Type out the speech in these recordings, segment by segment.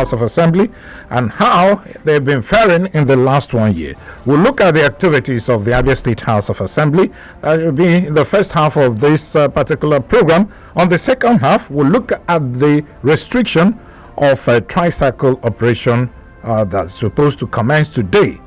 House of Assembly and how they've been faring in the last 1 year. We'll look at the activities of the Abia State House of Assembly. That will be the first half of this particular program. On the second half, we'll look at the restriction of a tricycle operation that's supposed to commence today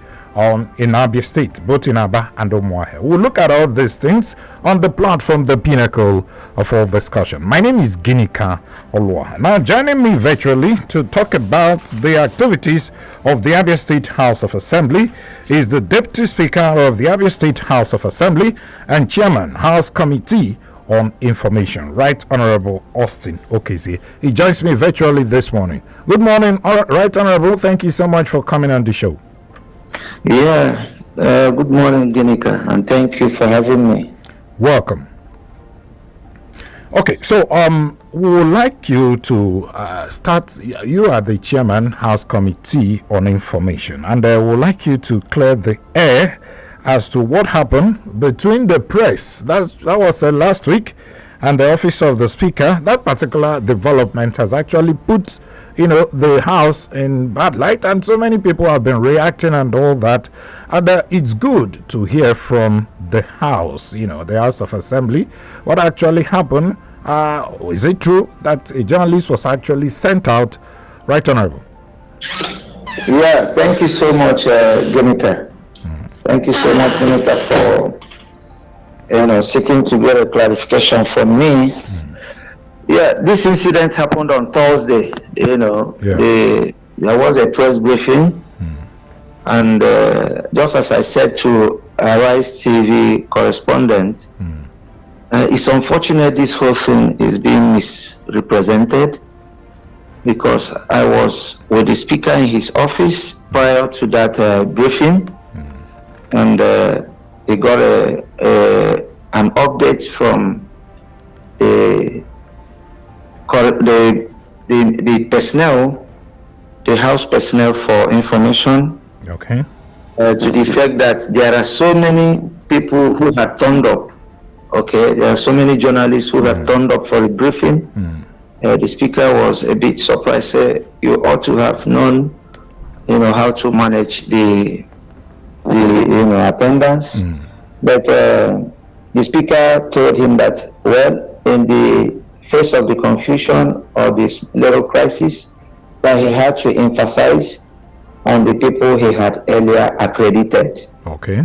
in Abia State, both in Aba and Umuahia. We'll look at all these things on the platform, the pinnacle of all discussion. My name is Ginika Oluwaha. Now, joining me virtually to talk about the activities of the Abia State House of Assembly is the Deputy Speaker of the Abia State House of Assembly and Chairman, House Committee on Information, Right Honorable Austin Okezi. He joins me virtually this morning. Good morning, Right Honorable. Thank you so much for coming on the show. Yeah, good morning, Ginika, and thank you for having me. Welcome. Okay, so we would like you to start. You are the Chairman, House Committee on Information, and I would like you to clear the air as to what happened between the press. That was last week, and the Office of the Speaker. That particular development has actually put the House in bad light, and so many people have been reacting and all that. And it's good to hear from the House, the House of Assembly, what actually happened. Is it true that a journalist was actually sent out? Right, Honorable? Yeah, thank you so much, Ginika. Thank you so much, Ginika, for seeking to get a clarification from me. Yeah, this incident happened on Thursday. There was a press briefing, and just as I said to Arise TV correspondent, it's unfortunate this whole thing is being misrepresented, because I was with the Speaker in his office prior to that briefing, and he got an update from the personnel, the House personnel for information. Okay. To the effect that there are so many people who had turned up. Okay, there are so many journalists who had turned up for a briefing. The Speaker was a bit surprised. Said, you ought to have known, how to manage the attendance. But the Speaker told him that, well, in the face of the confusion or this little crisis, that he had to emphasize on the people he had earlier accredited. Okay.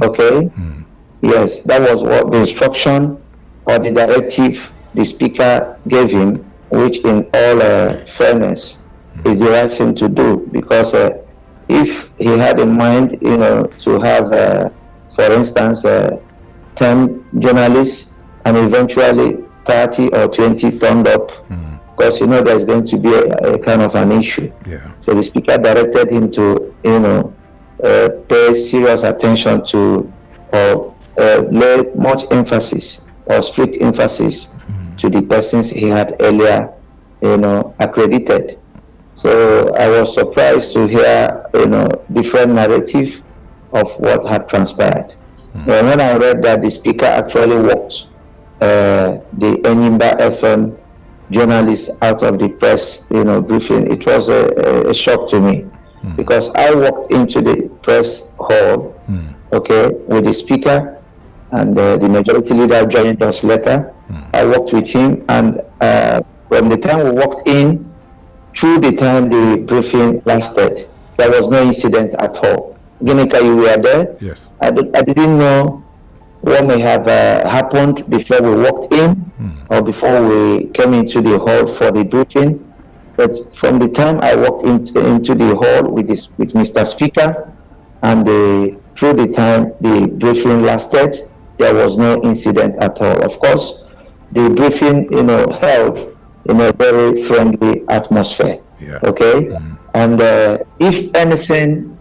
Yes, that was what the instruction or the directive the Speaker gave him, which in all fairness is the right thing to do, because if he had in mind, to have, for instance, 10 journalists and eventually 30 or 20 turned up, because there's going to be a kind of an issue. Yeah. So the Speaker directed him to pay serious attention to, or lay much emphasis or strict emphasis to the persons he had earlier accredited. So I was surprised to hear different narrative of what had transpired. So when I read that the Speaker actually walked the Enyimba FM journalists out of the press briefing, it was a shock to me, because I walked into the press hall with the Speaker, and the majority leader joined us later. I walked with him, and from the time we walked in through the time the briefing lasted, there was no incident at all. Ginika, you were there? Yes. I didn't know what may have happened before we walked in or before we came into the hall for the briefing. But from the time I walked into the hall with Mr. Speaker, and through the time the briefing lasted, there was no incident at all. Of course, the briefing, held in a very friendly atmosphere. Yeah. Okay. And if anything,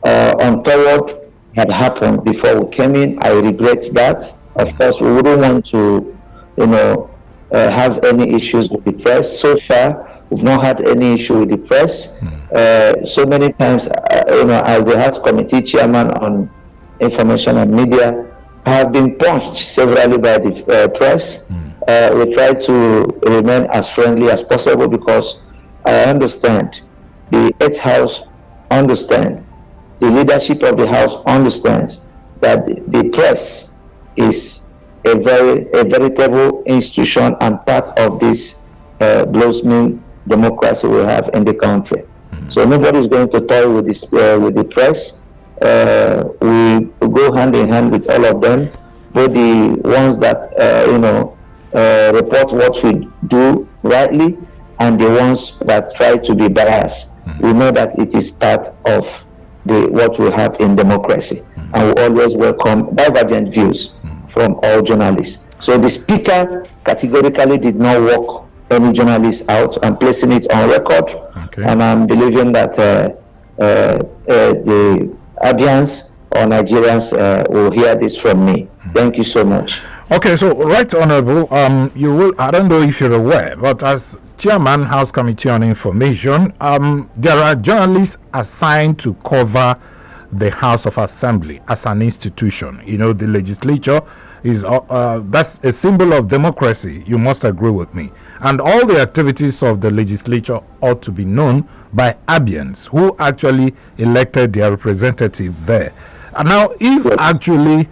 untoward had happened before we came in, I regret that. Of course, we wouldn't want to, have any issues with the press. So far, we've not had any issue with the press. So many times, as the House Committee Chairman on Information and Media, I have been punched severally by the press. We try to remain as friendly as possible, because I understand. The Eighth House understands. The leadership of the House understands that the press is a veritable institution and part of this blossoming democracy we have in the country. So nobody is going to toy with this with the press. We go hand in hand with all of them, both the ones that report what we do rightly and the ones that try to be biased. We know that it is part of what we have in democracy, and we always welcome divergent views from all journalists. So the speaker categorically did not walk any journalist out and placing it on record. Okay. And I'm believing that the Abians or Nigerians will hear this from me. Thank you so much. Okay, so Right Honorable, you will, I don't know if you're aware, but as Chairman, House Committee on Information, there are journalists assigned to cover the House of Assembly as an institution. You know, the legislature is that's a symbol of democracy. You must agree with me. And all the activities of the legislature ought to be known by Abians who actually elected their representative there. And now, if actually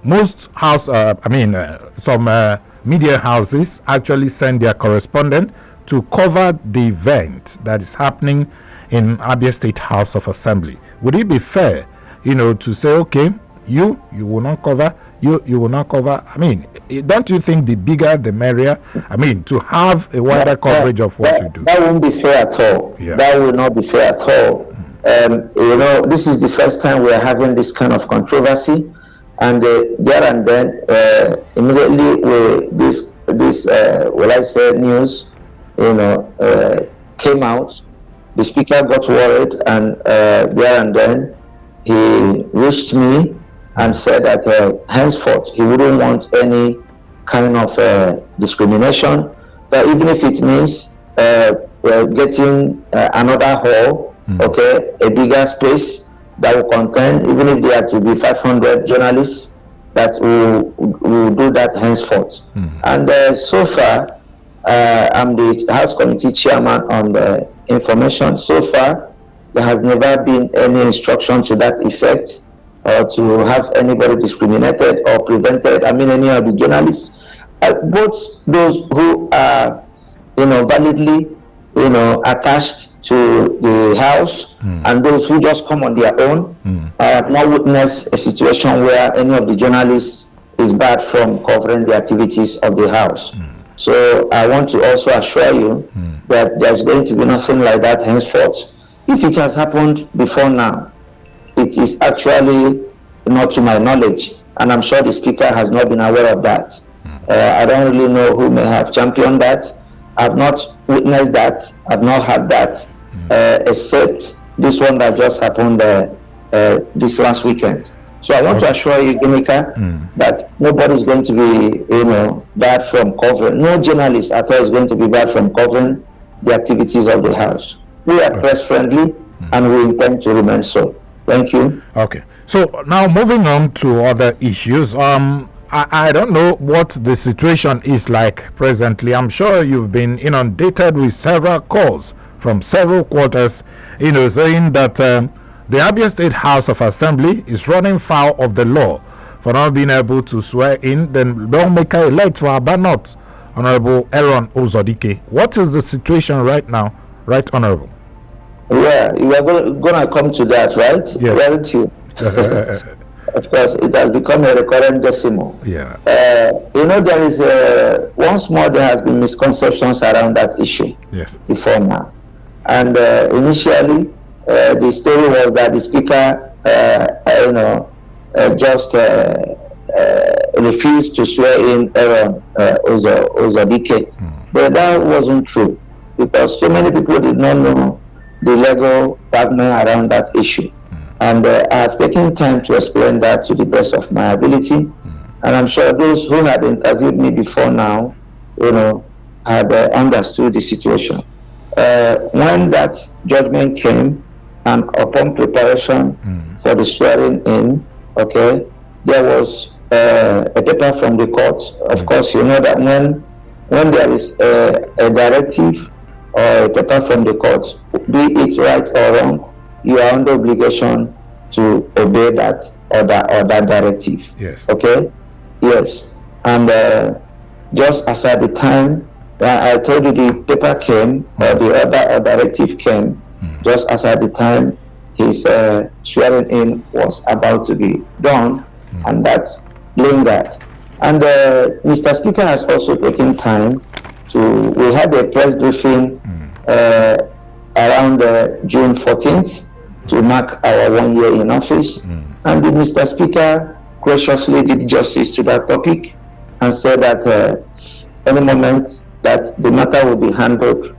most house, some media houses actually send their correspondent to cover the event that is happening in Abia State House of Assembly, would it be fair, to say, okay, you will not cover, you will not cover? I mean, don't you think the bigger the merrier? I mean, to have a wider coverage of what you do. That won't be fair at all. Yeah. That will not be fair at all. This is the first time we are having this kind of controversy, and there and then immediately this news came out. The speaker got worried, and there and then he reached me and said that henceforth he wouldn't want any kind of discrimination, but even if it means getting another hall, a bigger space that will contain, even if there are to be 500 journalists, that will do that henceforth. And so far, I'm the House Committee Chairman on the information. So far, there has never been any instruction to that effect, or to have anybody discriminated or prevented. I mean, any of the journalists, both those who are, validly, attached to the house, and those who just come on their own. I have not witnessed a situation where any of the journalists is barred from covering the activities of the house. So I want to also assure you that there's going to be nothing like that henceforth. If it has happened before now, it is actually not to my knowledge, and I'm sure the speaker has not been aware of that. I don't really know who may have championed that. I've not witnessed that. I've not had that, except this one that just happened this last weekend. So I want to assure you, Gimika, that nobody is going to be, barred from covering. No journalist at all is going to be barred from covering the activities of the House. We are press friendly, and we intend to remain so. Thank you. Okay. So now moving on to other issues. I don't know what the situation is like presently. I'm sure you've been inundated with several calls from several quarters, saying that the Abia State House of Assembly is running foul of the law for not being able to swear in the lawmaker elect for Abia North, Honorable Aaron Uzodike. What is the situation right now, Right Honorable? Yeah, you are going to come to that, right? Yes. Weren't you? Of course, it has become a recurrent decimal. Yeah. There is once more there has been misconceptions around that issue. Yes. Before now, and initially the story was that the speaker, just refused to swear in Aaron Uzodike, but that wasn't true, because so many people did not know the legal background around that issue. And I have taken time to explain that to the best of my ability. And I'm sure those who had interviewed me before now, had understood the situation. When that judgment came, and upon preparation for the swearing in, there was a paper from the court. Of course, you know that when there is a directive or a paper from the court, be it right or wrong, you are under obligation to obey that order or that directive. Yes. Okay? Yes. And just as at the time I told you the paper came, or the order or directive came, just as at the time his swearing in was about to be done, and that's lingered. And Mr. Speaker has also taken time to, we had a press briefing around June 14th to mark our 1 year in office, and the Mr. Speaker graciously did justice to that topic and said that any moment that the matter will be handled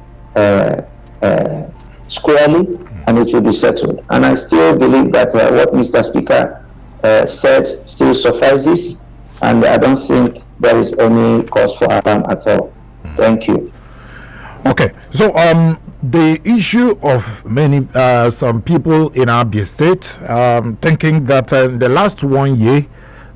squarely and it will be settled. And I still believe that what Mr. Speaker said still suffices, and I don't think there is any cause for alarm at all. Thank you. Okay, so the issue of many some people in Abia State thinking that in the last 1 year,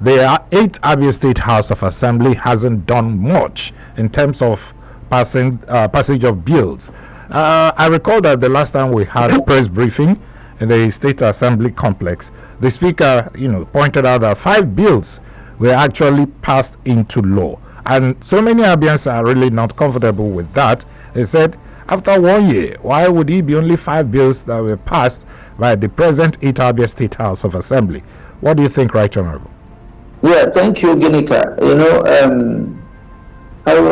the 8th Abia State House of Assembly hasn't done much in terms of passage of bills. I recall that the last time we had a press briefing in the State Assembly complex, the Speaker, pointed out that 5 bills were actually passed into law. And so many Abians are really not comfortable with that. They said, after 1 year, why would it be only 5 bills that were passed by the present 8th Abia State House of Assembly? What do you think, Right Honorable? Yeah, thank you, Ginika. I would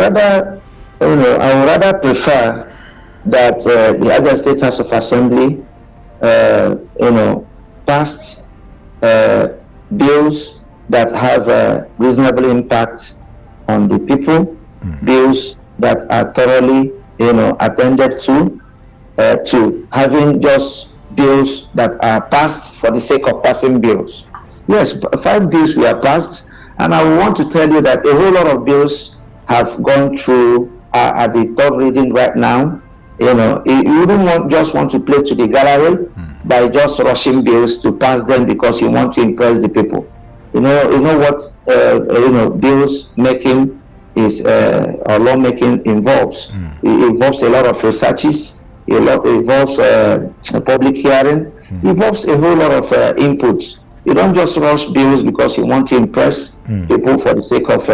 rather prefer that the Abia State House of Assembly, passed bills that have a reasonable impact on the people, bills that are thoroughly, attended to having just bills that are passed for the sake of passing bills. Yes, 5 bills were passed, and I want to tell you that a whole lot of bills have gone through at the third reading right now. You wouldn't just want to play to the gallery by just rushing bills to pass them because you want to impress the people. You know what bills making is or lawmaking involves. It involves a lot of researches. It involves public hearing. It involves a whole lot of inputs. You don't just rush bills because you want to impress people for the sake of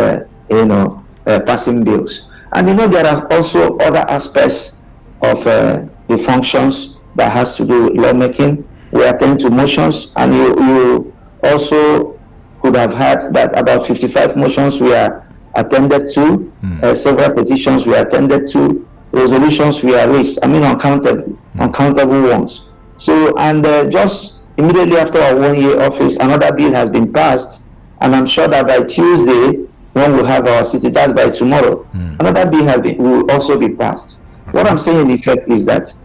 passing bills. And there are also other aspects of the functions that has to do with lawmaking. We attend to motions, and you also could have heard that about 55 motions were attended to, several petitions were attended to, resolutions were raised, uncountable ones. So, and just immediately after our 1 year office, another bill has been passed, and I'm sure that by Tuesday, when we have our city, that's by tomorrow, another bill will also be passed. What I'm saying in effect is that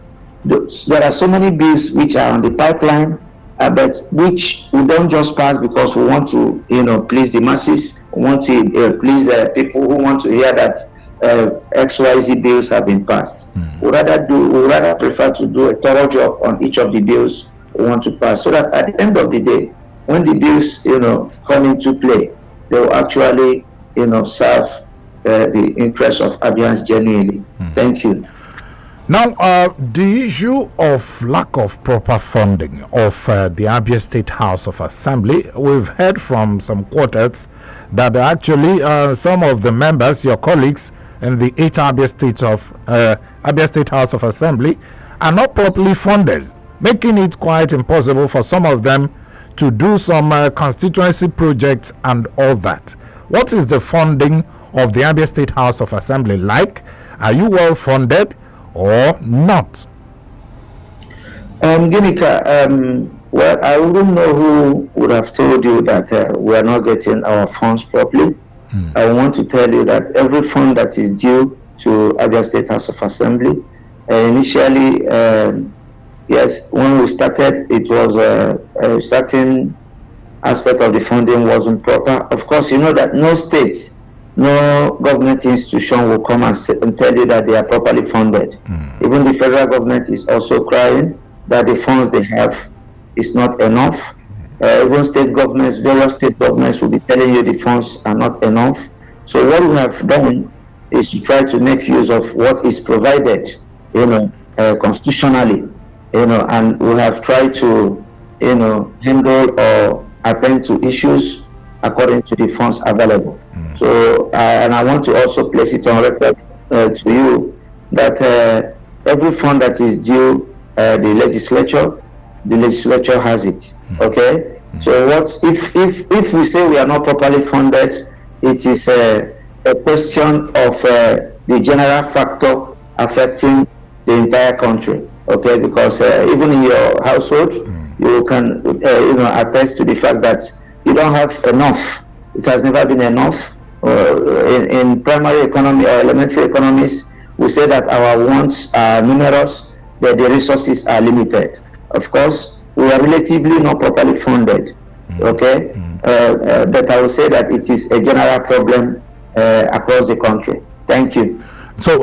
there are so many bills which are on the pipeline, but which we don't just pass because we want to, please the masses, we want to please people who want to hear that XYZ bills have been passed. We rather prefer to do a thorough job on each of the bills we want to pass, so that at the end of the day, when the bills, come into play, they will actually, serve the interests of Abians genuinely. Thank you. Now, the issue of lack of proper funding of the Abia State House of Assembly, we've heard from some quarters that actually some of the members, your colleagues in the 8th Abia State House of Assembly, are not properly funded, making it quite impossible for some of them to do some constituency projects and all that. What is the funding of the Abia State House of Assembly like? Are you well funded or not? Ginika, well, I wouldn't know who would have told you that we are not getting our funds properly. I want to tell you that every fund that is due to Abia State House of Assembly, initially, yes, when we started, it was a certain aspect of the funding wasn't proper. Of course, you know that no state, no government institution will come and tell you that they are properly funded. Even the federal government is also crying that the funds they have is not enough. Even state governments, various state governments will be telling you the funds are not enough. So what we have done is to try to make use of what is provided. constitutionally, and we have tried to, handle or attend to issues according to the funds available. So, and I want to also place it on record to you that every fund that is due the legislature has it. Okay. So what if we say we are not properly funded, it is a question of the general factor affecting the entire country. Okay, because even in your household, you can attest to the fact that you don't have enough. It has never been enough. In primary economy or elementary economies, we say that our wants are numerous, but the resources are limited. Of course, we are relatively not properly funded. Okay, but I will say that it is a general problem across the country. Thank you. So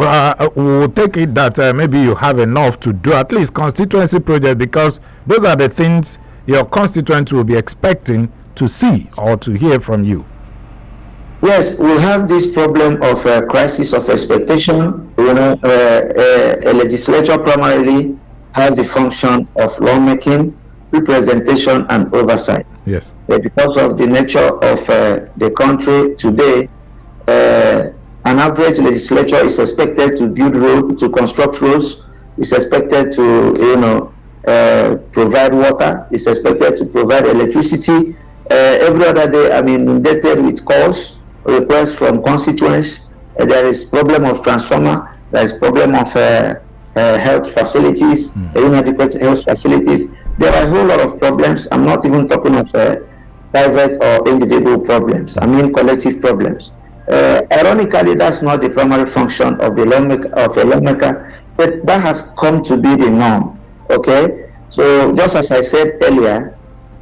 we'll take it that maybe you have enough to do at least constituency projects, because those are the things your constituents will be expecting to see or to hear from you. Yes, we have this problem of crisis of expectation. A legislature primarily has the function of lawmaking, representation, and oversight. Yes. But because of the nature of the country today, an average legislature is expected to build roads, to construct roads, is expected to, provide water, is expected to provide electricity. Every other day, I'm inundated with calls, requests from constituents. There is problem of transformer. There is problem of health facilities, inadequate health facilities. There are a whole lot of problems. I'm not even talking of private or individual problems. I mean collective problems. Ironically, that's not the primary function of a lawmaker, but that has come to be the norm. Okay, so just as I said earlier,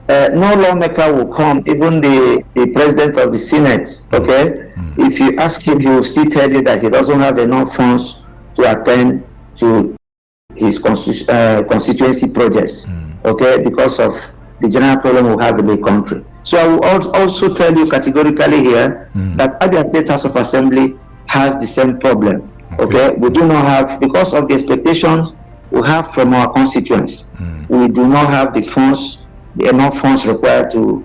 no lawmaker will come, even the president of the Senate. Okay, if you ask him, he will still tell you that he doesn't have enough funds to attend to his constituency projects. Okay, because of the general problem we have in the country. So I will also tell you categorically here that Abia State House of Assembly has the same problem. Okay, we do not have, because of the expectations we have from our constituents, we do not have the funds, enough funds required to,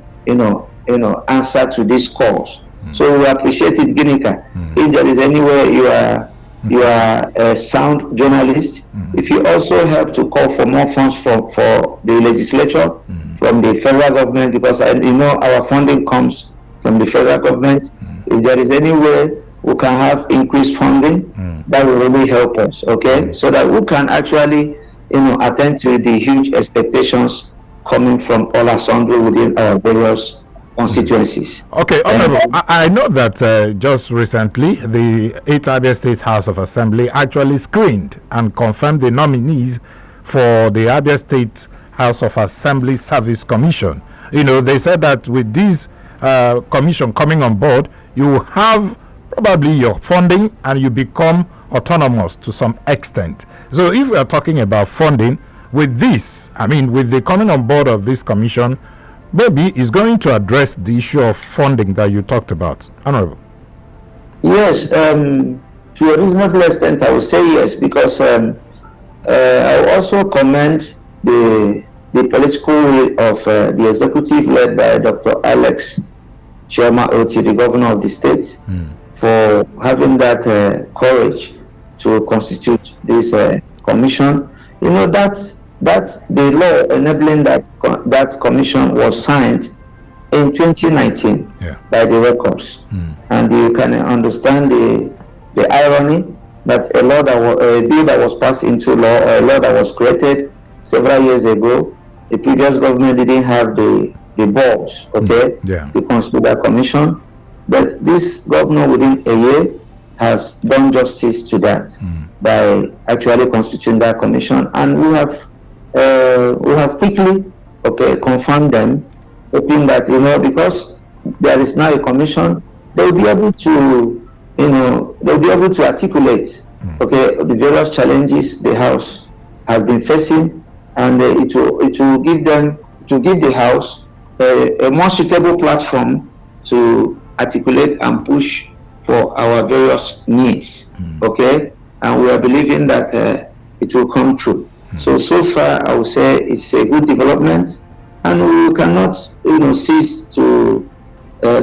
answer to these calls. So we appreciate it, Ginika. If there is anywhere you are a sound journalist, if you also help to call for more funds for the legislature, from the federal government, because our funding comes from the federal government. If there is any way we can have increased funding, that will really help us, okay? So that we can actually, attend to the huge expectations coming from all assembly within our various constituencies. Okay, Honorable, I know that just recently the 8th Abia State House of Assembly actually screened and confirmed the nominees for the Abia State House of Assembly Service Commission. They said that with this commission coming on board, you will have probably your funding and you become autonomous to some extent. So if we are talking about funding, with this, with the coming on board of this commission, maybe it's going to address the issue of funding that you talked about. Honorable. Yes, to a reasonable extent, I will say yes, because I will also commend the political will of the executive led by Dr. Alex Chioma Oti, the governor of the state, for having that courage to constitute this commission. That's the law enabling that commission was signed in 2019 by the records, and you can understand the irony that a bill that was passed into law, or a law that was created several years ago, the previous government didn't have the balls, to constitute that commission, but this governor within a year has done justice to that by actually constituting that commission, and we have quickly confirmed them, hoping that because there is now a commission, they'll be able to articulate the various challenges the house has been facing, and it will give the house a more suitable platform to articulate and push for our various needs. And we are believing that it will come true. So far, I would say it's a good development, and we cannot, cease to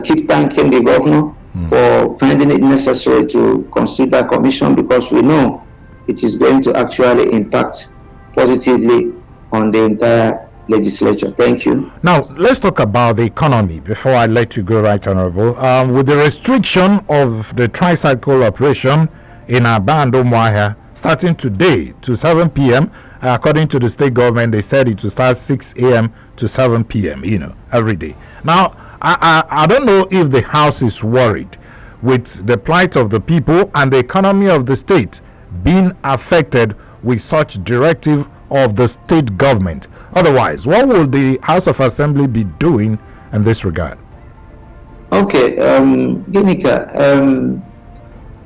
keep thanking the governor for finding it necessary to constitute that commission, because we know it is going to actually impact positively on the entire legislature. Thank you. Now, let's talk about the economy before I let you go, Right Honorable. With the restriction of the tricycle operation in Abia and Umuahia starting today to 7 p.m., according to the state government, they said it will start 6 a.m. to 7 p.m., every day. Now, I don't know if the House is worried with the plight of the people and the economy of the state being affected with such directive of the state government. Otherwise, what will the House of Assembly be doing in this regard? Okay, Ginika,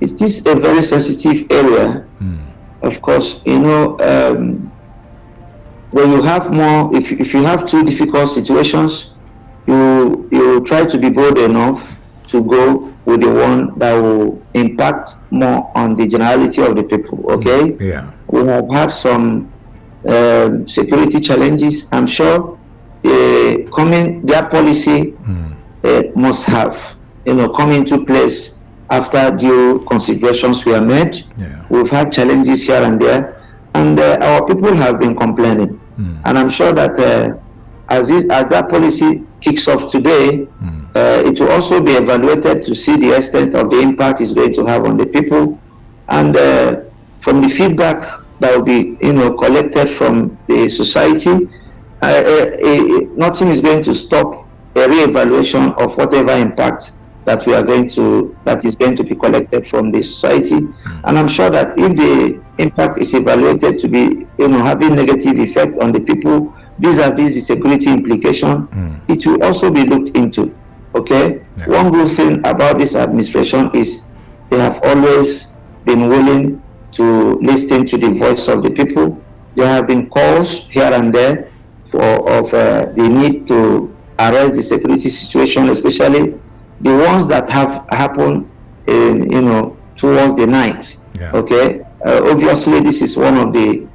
is this a very sensitive area? Of course, when you have more, if you have two difficult situations, you try to be bold enough to go with the one that will impact more on the generality of the people. Okay. Yeah. We have had some security challenges. I'm sure their policy must have come into place after due considerations were made. Yeah. We've had challenges here and there, and our people have been complaining. And I'm sure that as that policy kicks off today, it will also be evaluated to see the extent of the impact it's going to have on the people. And from the feedback that will be collected from the society, nothing is going to stop a re-evaluation of whatever impact that is going to be collected from the society. And I'm sure that if the impact is evaluated to be having negative effect on the people vis-a-vis the security implication, it will also be looked into. Okay. Yeah. One good thing about this administration is they have always been willing to listen to the voice of the people. There have been calls here and there of the need to arrest the security situation, especially the ones that have happened towards the night. Yeah. Okay. Obviously, this is one of the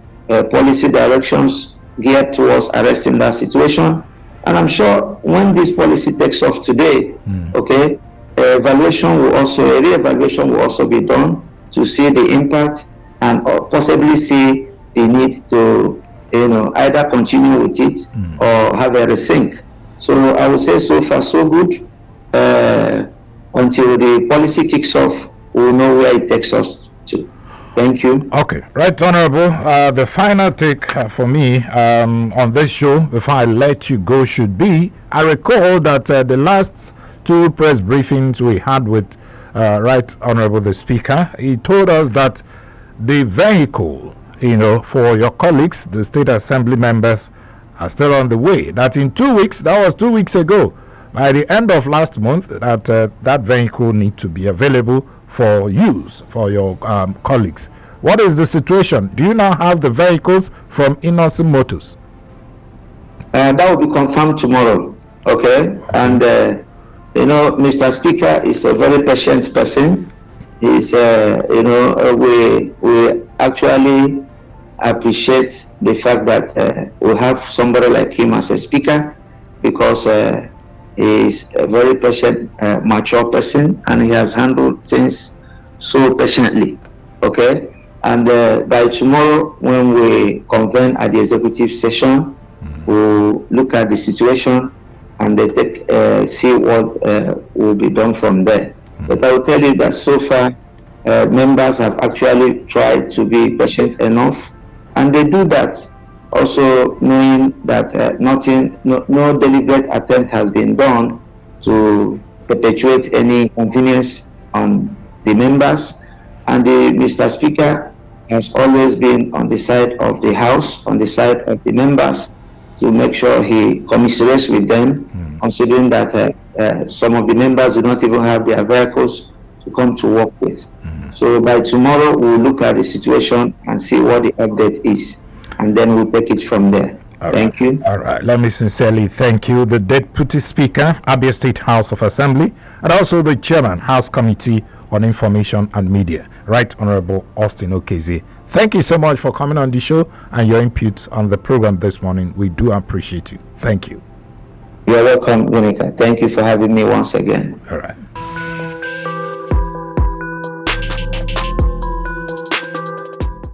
policy directions geared towards arresting that situation. And I'm sure when this policy takes off today, okay, a re-evaluation will also be done to see the impact and possibly see the need to, either continue with it or have a rethink. So I would say so far so good. Until the policy kicks off, we'll know where it takes us to. Thank you. Okay, Right Honorable. The final take for me on this show before I let you go should be, I recall that the last two press briefings we had with Right Honorable the Speaker, he told us that the vehicle, for your colleagues, the State Assembly members, are still on the way. That in 2 weeks, that was 2 weeks ago, by the end of last month, that vehicle need to be available for use for your colleagues. What is the situation? Do you now have the vehicles from Innocent Motors? That will be confirmed tomorrow. Okay. And Mr. Speaker is a very patient person. He's we actually appreciate the fact that we have somebody like him as a speaker, because he is a very patient, mature person, and he has handled things so patiently. Okay. And by tomorrow, when we convene at the executive session, we'll look at the situation and see what will be done from there. But I will tell you that so far, members have actually tried to be patient enough, and they do that also knowing that no deliberate attempt has been done to perpetuate any inconvenience on the members. And Mr. Speaker has always been on the side of the House, on the side of the members, to make sure he commiserates with them, considering that some of the members do not even have their vehicles to come to work with. So by tomorrow, we'll look at the situation and see what the update is, and then we'll take it from there. Thank you. All right. Let me sincerely thank you, the Deputy Speaker, Abia State House of Assembly, and also the Chairman, House Committee on Information and Media, Right Honorable Austin Okeze. Thank you so much for coming on the show and your input on the program this morning. We do appreciate you. Thank you. You're welcome, Monica. Thank you for having me once again. All right.